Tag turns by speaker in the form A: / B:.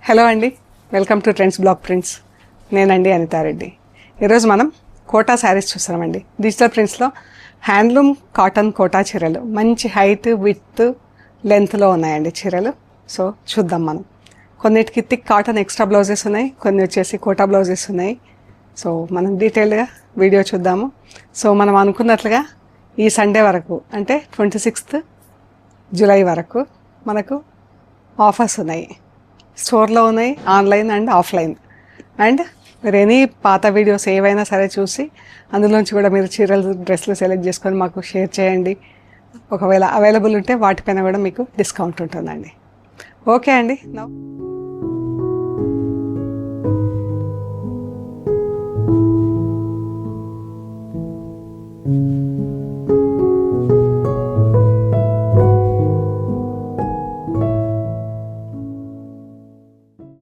A: Hello అండి, welcome to trends block prints. నేనండి అనితారెడ్డి. ఈరోజు మనం కోటా శారీస్ చూస్తామండి. డిజిటల్ ప్రింట్స్లో హ్యాండ్లూమ్ కాటన్ కోటా చీరలు మంచి హైట్ విడ్త్ లెంత్లో ఉన్నాయండి చీరలు. సో చూద్దాం మనం. కొన్నిటికి థిక్ కాటన్ ఎక్స్ట్రా బ్లౌజెస్ ఉన్నాయి, కొన్ని వచ్చేసి కోటా బ్లౌజెస్ ఉన్నాయి. సో మనం డీటెయిల్గా వీడియో చూద్దాము. సో మనం అనుకున్నట్లుగా ఈ సండే వరకు అంటే 26th జూలై వరకు మనకు ఆఫర్స్ ఉన్నాయి. స్టోర్లో ఉన్నాయి, ఆన్లైన్ అండ్ ఆఫ్లైన్. అండ్ మీరు ఎనీ పాత వీడియోస్ ఏవైనా సరే చూసి అందులోంచి కూడా మీరు చీరలు డ్రెస్సులు సెలెక్ట్ చేసుకొని మాకు షేర్ చేయండి. ఒకవేళ అవైలబుల్ ఉంటే వాటిపైన కూడా మీకు డిస్కౌంట్ ఉంటుందండి. ఓకే అండి.